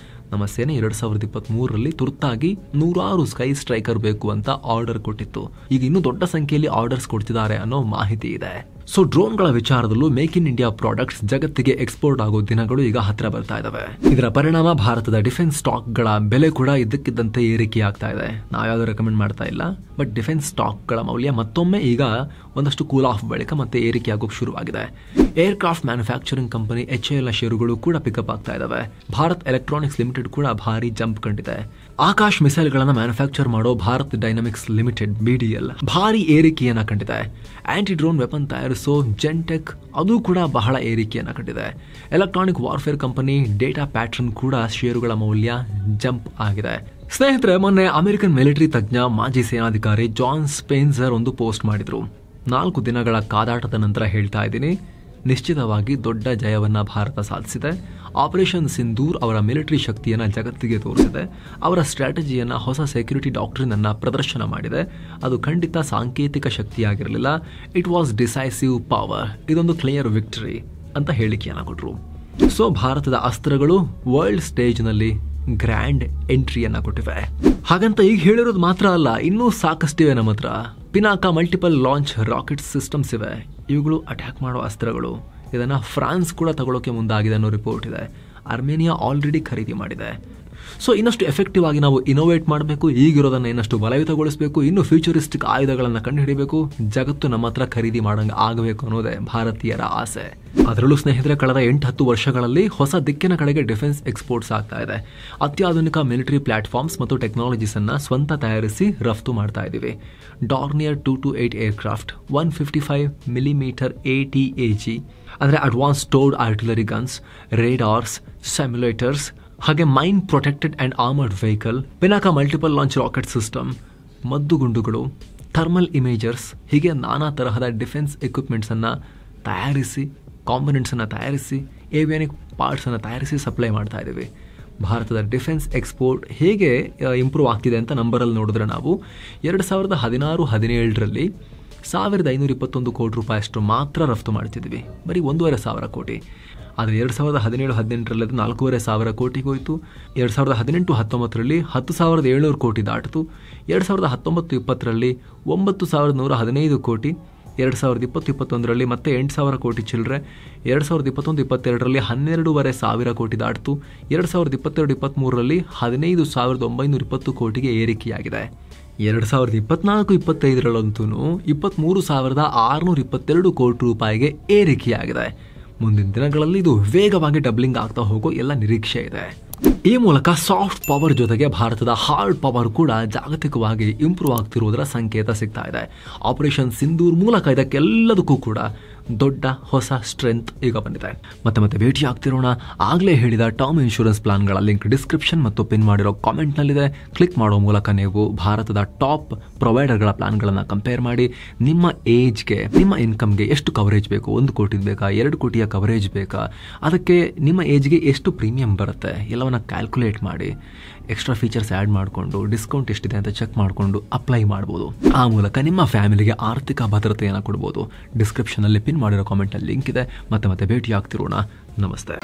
ನಮ್ಮ ಸೇನೆ 2023ರಲ್ಲಿ ತುರ್ತಾಗಿ 100 ಸ್ಕೈ ಸ್ಟ್ರೈಕರ್ ಬೇಕು ಅಂತ ಆರ್ಡರ್ ಕೊಟ್ಟಿತ್ತು. ಈಗ ಇನ್ನೂ ದೊಡ್ಡ ಸಂಖ್ಯೆಯಲ್ಲಿ ಆರ್ಡರ್ಸ್ ಕೊಡ್ತಿದ್ದಾರೆ ಅನ್ನೋ ಮಾಹಿತಿ ಇದೆ. ಸೊ ಡ್ರೋನ್ಗಳ ವಿಚಾರದಲ್ಲೂ ಮೇಕ್ ಇನ್ ಇಂಡಿಯಾ ಪ್ರಾಡಕ್ಟ್ಸ್ ಜಗತ್ತಿಗೆ ಎಕ್ಸ್ಪೋರ್ಟ್ ಆಗೋ ದಿನಗಳು ಈಗ ಹತ್ರ ಬರ್ತಾ ಇದಾವೆ. ಇದರ ಪರಿಣಾಮ ಭಾರತದ ಡಿಫೆನ್ಸ್ ಸ್ಟಾಕ್ಗಳ ಬೆಲೆ ಕೂಡ ಇದ್ದಕ್ಕಿದ್ದಂತೆ ಏರಿಕೆಯಾಗ್ತಾ ಇದೆ. ನಾವ್ಯಾವುದು ರೆಕಮೆಂಡ್ ಮಾಡ್ತಾ ಇಲ್ಲ, ಬಟ್ ಡಿಫೆನ್ಸ್ ಸ್ಟಾಕ್ಗಳ ಮೌಲ್ಯ ಮತ್ತೊಮ್ಮೆ ಈಗ ಒಂದಷ್ಟು ಕೂಲ್ ಆಫ್ ಬಳಿಕ ಮತ್ತೆ ಏರಿಕೆಯಾಗೋಕೆ ಶುರುವಾಗಿದೆ. Air craft manufacturing company HAL ಷೇರುಗಳು ಕೂಡ ಪಿಕಪ್ ಆಗ್ತಾ ಇದಾವೆ. ಭಾರತ್ ಎಲೆಕ್ಟ್ರಾನಿಕ್ಸ್ ಲಿಮಿಟೆಡ್ ಕೂಡ ಭಾರಿ ಜಂಪ್ ಕಂಡಿದೆ. ಆಕಾಶ್ ಮಿಸೈಲ್ಗಳನ್ನು ಮ್ಯಾನುಫ್ಯಾಕ್ಚರ್ ಮಾಡೋ ಭಾರತ್ ಡೈನಾಮಿಕ್ಸ್ ಲಿಮಿಟೆಡ್ BDL ಭಾರಿ ಏರಿಕೆಯನ್ನ ಕಂಡಿದೆ. ಆಂಟಿ ಡ್ರೋನ್ ವೆಪನ್ ತಯಾರಿಸೋ ಜೆನ್ಟೆಕ್ ಅದು ಕೂಡ ಬಹಳ ಏರಿಕೆಯನ್ನ ಕಂಡಿದೆ. Electronic warfare company data pattern ಕೂಡ ಷೇರುಗಳ ಮೌಲ್ಯ ಜಂಪ್ ಆಗಿದೆ. ಸ್ನೇಹಿತರೆ, ಮೊನ್ನೆ ಅಮೆರಿಕನ್ ಮಿಲಿಟರಿ ತಜ್ಞ ಮಾಜಿ ಸೇನಾಧಿಕಾರಿ ಜಾನ್ ಸ್ಪೆನ್ಸರ್ ಒಂದು ಪೋಸ್ಟ್ ಮಾಡಿದ್ರು. 4 ದಿನಗಳ ಕಾದಾಟದ ನಂತರ ಹೇಳ್ತಾ ಇದ್ದೀನಿ, ನಿಶ್ಚಿತವಾಗಿ ದೊಡ್ಡ ಜಯವನ್ನ ಭಾರತ ಸಾಧಿಸಿದೆ. ಆಪರೇಷನ್ ಸಿಂಧೂರ್ ಅವರ ಮಿಲಿಟರಿ ಶಕ್ತಿಯನ್ನು ಜಗತ್ತಿಗೆ ತೋರಿಸಿದೆ. ಅವರ ಸ್ಟ್ರಾಟಜಿಯನ್ನು, ಹೊಸ ಸೆಕ್ಯೂರಿಟಿ ಡಾಕ್ಟ್ರಿನ್ ಅನ್ನ ಪ್ರದರ್ಶನ ಮಾಡಿದೆ. ಅದು ಖಂಡಿತ ಸಾಂಕೇತಿಕ ಶಕ್ತಿಯಾಗಿರಲಿಲ್ಲ, ಇಟ್ ವಾಸ್ ಡಿಸೈಸಿವ್ ಪವರ್. ಇದೊಂದು ಕ್ಲಿಯರ್ ವಿಕ್ಟರಿ ಅಂತ ಹೇಳಿಕೆಯನ್ನು ಕೊಟ್ಟರು. ಸೊ ಭಾರತದ ಅಸ್ತ್ರಗಳು ವರ್ಲ್ಡ್ ಸ್ಟೇಜ್ನಲ್ಲಿ ಗ್ರ್ಯಾಂಡ್ ಎಂಟ್ರಿಯನ್ನ ಕೊಟ್ಟಿವೆ. ಹಾಗಂತ ಈಗ ಹೇಳಿರೋದು ಮಾತ್ರ ಅಲ್ಲ, ಇನ್ನೂ ಸಾಕಷ್ಟಿವೆ ನಮ್ಮ ಹತ್ರ. Pinaka multiple launch rocket systems ಇವೆ. ಇವುಗಳು ಅಟ್ಯಾಕ್ ಮಾಡೋ ಅಸ್ತ್ರಗಳು. ಇದನ್ನ ಫ್ರಾನ್ಸ್ ಕೂಡ ತಗೊಳ್ಳೋಕೆ ಮುಂದಾಗಿದೆ ಅನ್ನೋ ರಿಪೋರ್ಟ್ ಇದೆ. ಅರ್ಮೇನಿಯಾ ಆಲ್ರೆಡಿ ಖರೀದಿ ಮಾಡಿದೆ. ಸೊ ಇನ್ನಷ್ಟು ಎಫೆಕ್ಟಿವ್ ಆಗಿ ನಾವು ಇನೋವೇಟ್ ಮಾಡಬೇಕು, ಈಗಿರೋದನ್ನು ಇನ್ನಷ್ಟು ಬಲಯುತಗೊಳಿಸಬೇಕು, ಇನ್ನು ಫ್ಯೂಚರಿಸ್ಟಿಕ್ ಆಯುಧಗಳನ್ನು ಕಂಡುಹಿಡಿಯಬೇಕು, ಜಗತ್ತು ನಮ್ಮ ಹತ್ರ ಖರೀದಿ ಮಾಡಂಗೆ ಆಗಬೇಕು ಅನ್ನೋದೇ ಭಾರತೀಯರ ಆಸೆ. ಅದರಲ್ಲೂ ಸ್ನೇಹಿತರೆ, ಕಳೆದ 8-10 ವರ್ಷಗಳಲ್ಲಿ ಹೊಸ ದಿಕ್ಕಿನ ಕಡೆಗೆ ಡಿಫೆನ್ಸ್ ಎಕ್ಸ್ಪೋರ್ಟ್ಸ್ ಆಗ್ತಾ ಇದೆ. ಅತ್ಯಾಧುನಿಕ ಮಿಲಿಟರಿ ಪ್ಲಾಟ್ಫಾರ್ಮ್ಸ್ ಮತ್ತು ಟೆಕ್ನಾಲಜೀಸ್ ಅನ್ನ ಸ್ವಂತ ತಯಾರಿಸಿ ರಫ್ತು ಮಾಡ್ತಾ ಇದ್ದೀವಿ. ಡಾರ್ನಿಯರ್ 228 ಏರ್ಕ್ರಾಫ್ಟ್, 155 mm ATAG ಅಂದರೆ ಅಡ್ವಾನ್ಸ್ ಟೋರ್ಡ್ ಆರ್ಟಿಲರಿ ಗನ್ಸ್, ರೇಡಾರ್ಸ್, ಸಿಮ್ಯುಲೇಟರ್ಸ್, ಹಾಗೆ mine protected and armoured vehicle, Pinaka multiple launch rocket system, ಮದ್ದುಗುಂಡುಗಳು, ಥರ್ಮಲ್ ಇಮೇಜರ್ಸ್, ಹೀಗೆ ನಾನಾ ತರಹದ ಡಿಫೆನ್ಸ್ ಎಕ್ವಿಪ್ಮೆಂಟ್ಸ್ ಅನ್ನ ತಯಾರಿಸಿ, ಕಾಂಪೊನೆಂಟ್ಸ್ ಅನ್ನ ತಯಾರಿಸಿ, ಏವಿಯಾನಿಕ್ ಪಾರ್ಟ್ಸ್ ಅನ್ನ ತಯಾರಿಸಿ ಸಪ್ಲೈ ಮಾಡ್ತಾ ಇದ್ದೀವಿ. ಭಾರತದ ಡಿಫೆನ್ಸ್ ಎಕ್ಸ್ಪೋರ್ಟ್ ಹೇಗೆ ಇಂಪ್ರೂವ್ ಆಗ್ತಿದೆ ಅಂತ ನಂಬರಲ್ಲಿ ನೋಡಿದ್ರೆ ನಾವು 2016-17ರಲ್ಲಿ 1521 ಕೋಟಿ ರೂಪಾಯಿ ಅಷ್ಟು ಮಾತ್ರ ರಫ್ತು ಮಾಡ್ತಿದ್ವಿ, ಬರೀ 1,500 ಕೋಟಿ. ಆದರೆ 2017-18ರಲ್ಲಿ ಅದು 4,500 ಕೋಟಿಗೆ ಹೋಯಿತು. 2018-19ರಲ್ಲಿ 10,700 ಕೋಟಿ ದಾಟಿತು. 2019-20ರಲ್ಲಿ 9,115 ಕೋಟಿ. 2020-21ರಲ್ಲಿ ಮತ್ತೆ 8,000 ಕೋಟಿ ಚಿಲ್ಲರೆ. 2021-22ರಲ್ಲಿ 12,500 ಕೋಟಿ ದಾಟಿತು. 2022-23ರಲ್ಲಿ 15,920 ಕೋಟಿಗೆ ಏರಿಕೆಯಾಗಿದೆ. 2024-25ರಲ್ಲಂತೂ 23,622 ಕೋಟಿ ರೂಪಾಯಿಗೆ ಏರಿಕೆಯಾಗಿದೆ. ಮುಂದಿನ ದಿನಗಳಲ್ಲಿ ಇದು ವೇಗವಾಗಿ ಡಬ್ಲಿಂಗ್ ಆಗ್ತಾ ಹೋಗೋ ಎಲ್ಲ ನಿರೀಕ್ಷೆ ಇದೆ. ಈ ಮೂಲಕ ಸಾಫ್ಟ್ ಪವರ್ ಜೊತೆಗೆ ಭಾರತದ ಹಾರ್ಡ್ ಪವರ್ ಕೂಡ ಜಾಗತಿಕವಾಗಿ ಇಂಪ್ರೂವ್ ಆಗ್ತಿರುವುದರ ಸಂಕೇತ ಸಿಗ್ತಾ ಇದೆ. ಆಪರೇಷನ್ ಸಿಂಧೂರ್ ಮೂಲಕ ಇದಕ್ಕೆಲ್ಲದಕ್ಕೂ ಕೂಡ ದೊಡ್ಡ ಹೊಸ ಸ್ಟ್ರೆಂತ್ ಈಗ ಬಂದಿದೆ. ಮತ್ತೆ ಭೇಟಿ ಆಗ್ತಿರೋಣ. ಆಗಲೇ ಹೇಳಿದ ಟರ್ಮ್ ಇನ್ಶೂರೆನ್ಸ್ ಪ್ಲಾನ್ಗಳ ಲಿಂಕ್ ಡಿಸ್ಕ್ರಿಪ್ಷನ್ ಮತ್ತು ಪಿನ್ ಮಾಡಿರೋ ಕಾಮೆಂಟ್ನಲ್ಲಿದೆ. ಕ್ಲಿಕ್ ಮಾಡೋ ಮೂಲಕ ನೀವು ಭಾರತದ ಟಾಪ್ ಪ್ರೊವೈಡರ್ಗಳ ಪ್ಲಾನ್ಗಳನ್ನು ಕಂಪೇರ್ ಮಾಡಿ ನಿಮ್ಮ ಏಜ್ಗೆ, ನಿಮ್ಮ ಇನ್ಕಮ್ಗೆ ಎಷ್ಟು ಕವರೇಜ್ ಬೇಕು, 1 ಕೋಟಿ ಬೇಕಾ, 2 ಕೋಟಿಯ ಕವರೇಜ್ ಬೇಕಾ, ಅದಕ್ಕೆ ನಿಮ್ಮ ಏಜ್ಗೆ ಎಷ್ಟು ಪ್ರೀಮಿಯಂ ಬರುತ್ತೆ ಎಲ್ಲವನ್ನ ಕ್ಯಾಲ್ಕುಲೇಟ್ ಮಾಡಿ ಎಕ್ಸ್ಟ್ರಾ ಫೀಚರ್ಸ್ ಆ್ಯಡ್ ಮಾಡಿಕೊಂಡು ಡಿಸ್ಕೌಂಟ್ ಎಷ್ಟಿದೆ ಅಂತ ಚೆಕ್ ಮಾಡಿಕೊಂಡು ಅಪ್ಲೈ ಮಾಡ್ಬೋದು. ಆ ಮೂಲಕ ನಿಮ್ಮ ಫ್ಯಾಮಿಲಿಗೆ ಆರ್ಥಿಕ ಭದ್ರತೆಯನ್ನು ಕೊಡ್ಬೋದು. ಡಿಸ್ಕ್ರಿಪ್ಷನಲ್ಲಿ ಪಿನ್ ಮಾಡಿರೋ ಕಾಮೆಂಟಲ್ಲಿ ಲಿಂಕ್ ಇದೆ. ಮತ್ತೆ ಭೇಟಿ ಆಗ್ತಿರೋಣ. ನಮಸ್ತೆ.